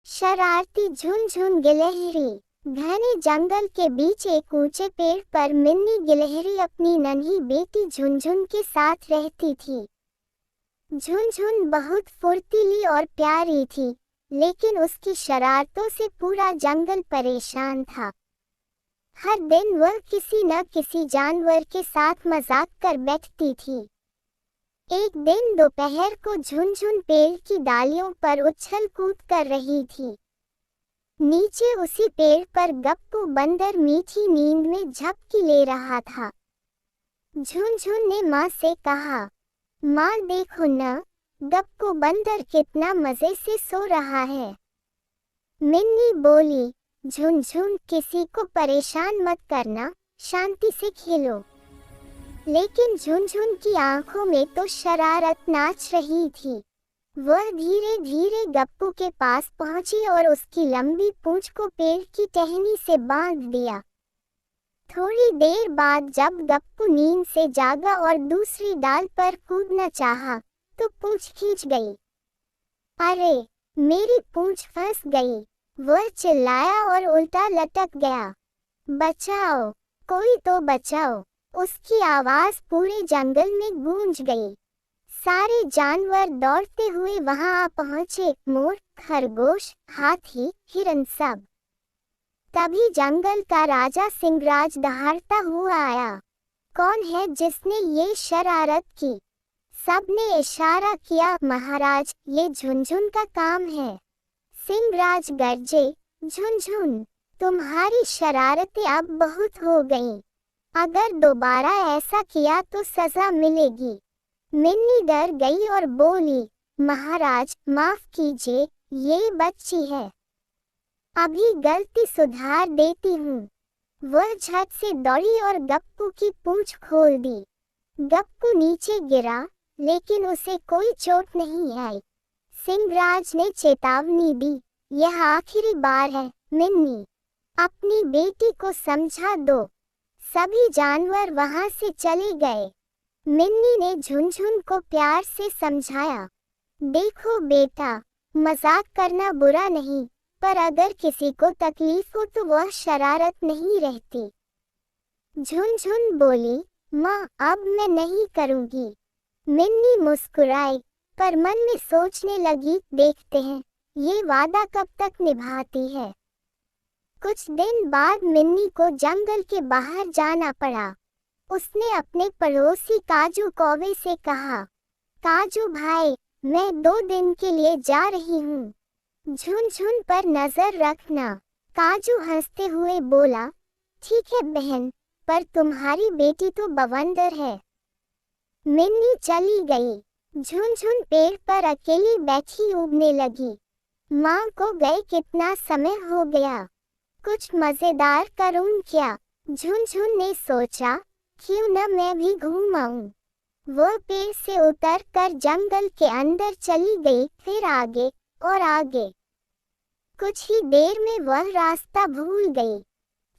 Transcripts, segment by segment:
शरारती झुनझुन गिलहरी। घने जंगल के बीच एक ऊंचे पेड़ पर मिन्नी गिलहरी अपनी नन्ही बेटी झुनझुन के साथ रहती थी। झुनझुन बहुत फुर्तीली और प्यारी थी, लेकिन उसकी शरारतों से पूरा जंगल परेशान था। हर दिन वह किसी न किसी जानवर के साथ मजाक कर बैठती थी। एक दिन दोपहर को झुनझुन पेड़ की डालियों पर उछल कूद कर रही थी। नीचे उसी पेड़ पर गप्पू बंदर मीठी नींद में झपकी ले रहा था। झुनझुन ने माँ से कहा, माँ देखो न, गप्पू बंदर कितना मजे से सो रहा है। मिन्नी बोली, झुनझुन किसी को परेशान मत करना, शांति से खेलो। लेकिन झुनझुन की आंखों में तो शरारत नाच रही थी। वह धीरे धीरे गप्पू के पास पहुंची और उसकी लंबी पूंछ को पेड़ की टहनी से बांध दिया। थोड़ी देर बाद जब गप्पू नींद से जागा और दूसरी डाल पर कूदना चाहा, तो पूंछ खींच गई। अरे, मेरी पूंछ फंस गई, वह चिल्लाया और उल्टा लटक गया। बचाओ, कोई तो बचाओ, उसकी आवाज पूरे जंगल में गूंज गई। सारे जानवर दौड़ते हुए वहां आ पहुंचे, मोर, खरगोश, हाथी, हिरन सब। तभी जंगल का राजा सिंहराज दहाड़ता हुआ आया। कौन है जिसने ये शरारत की? सबने इशारा किया, महाराज, ये झुनझुन का काम है। सिंहराज गरजे, झुनझुन, तुम्हारी शरारतें अब बहुत हो गईं। अगर दोबारा ऐसा किया तो सजा मिलेगी। मिन्नी डर गई और बोली, महाराज माफ कीजिए, ये बच्ची है, अभी गलती सुधार देती हूँ। वह झट से दौड़ी और गप्पू की पूंछ खोल दी। गप्पू नीचे गिरा, लेकिन उसे कोई चोट नहीं आई। सिंहराज ने चेतावनी दी, यह आखिरी बार है, मिन्नी, अपनी बेटी को समझा दो। सभी जानवर वहां से चले गए। मिन्नी ने झुनझुन को प्यार से समझाया, देखो बेटा, मजाक करना बुरा नहीं, पर अगर किसी को तकलीफ हो तो वह शरारत नहीं रहती। झुनझुन बोली, माँ, अब मैं नहीं करूँगी। मिन्नी मुस्कुराई, पर मन में सोचने लगी, देखते हैं, ये वादा कब तक निभाती है। कुछ दिन बाद मिन्नी को जंगल के बाहर जाना पड़ा। उसने अपने पड़ोसी काजू कौवे से कहा, काजू भाई, मैं 2 दिन के लिए जा रही हूँ, झुनझुन पर नजर रखना। काजू हंसते हुए बोला, ठीक है बहन, पर तुम्हारी बेटी तो बवंडर है। मिन्नी चली गई। झुनझुन पेड़ पर अकेली बैठी ऊबने लगी। माँ को गए कितना समय हो गया, कुछ मजेदार करूँ क्या? झुनझुन ने सोचा, क्यों न मैं भी घूम आऊं। वह पेड़ से उतर कर जंगल के अंदर चली गई, फिर आगे और आगे। कुछ ही देर में वह रास्ता भूल गई।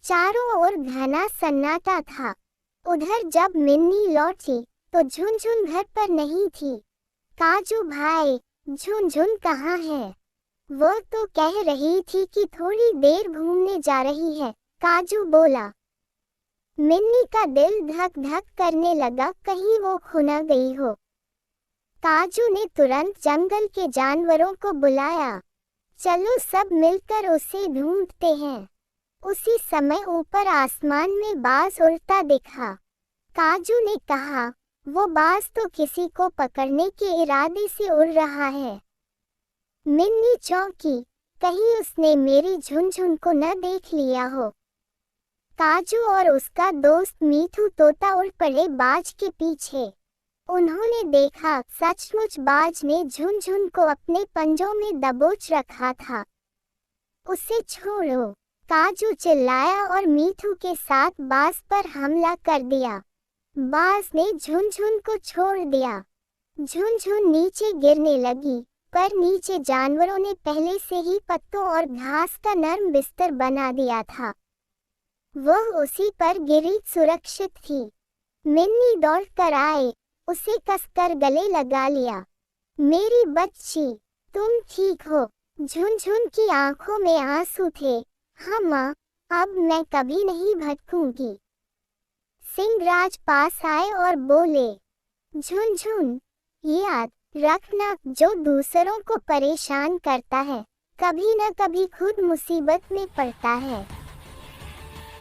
चारों ओर घना सन्नाटा था। उधर जब मिन्नी लौटी तो झुनझुन घर पर नहीं थी। काजू भाई, झुनझुन कहाँ है? वह तो कह रही थी कि थोड़ी देर घूमने जा रही है, काजू बोला। मिन्नी का दिल धक धक करने लगा, कहीं वो खो न गई हो। काजू ने तुरंत जंगल के जानवरों को बुलाया, चलो सब मिलकर उसे ढूंढते हैं। उसी समय ऊपर आसमान में बाज उड़ता दिखा। काजू ने कहा, वो बाज तो किसी को पकड़ने के इरादे से उड़ रहा है। मिन्नी चौंकी, कहीं उसने मेरी झुनझुन को न देख लिया हो। काजू और उसका दोस्त मीठू तोता उड़ पड़े बाज के पीछे। उन्होंने देखा, सचमुच बाज ने झुनझुन को अपने पंजों में दबोच रखा था। उसे छोड़ो, काजू चिल्लाया और मीठू के साथ बाज पर हमला कर दिया। बाज ने झुनझुन को छोड़ दिया। झुनझुन नीचे गिरने लगी, पर नीचे जानवरों ने पहले से ही पत्तों और घास का नरम बिस्तर बना दिया था। वह उसी पर गिरी सुरक्षित थी। मिन्नी दौड़ कर आए, उसे कसकर गले लगा लिया। मेरी बच्ची, तुम ठीक हो? झुनझुन की आंखों में आंसू थे। हाँ माँ, अब मैं कभी नहीं भटकूंगी। सिंहराज पास आए और बोले, झुनझुन, याद रखना, जो दूसरों को परेशान करता है कभी न कभी खुद मुसीबत में पड़ता है।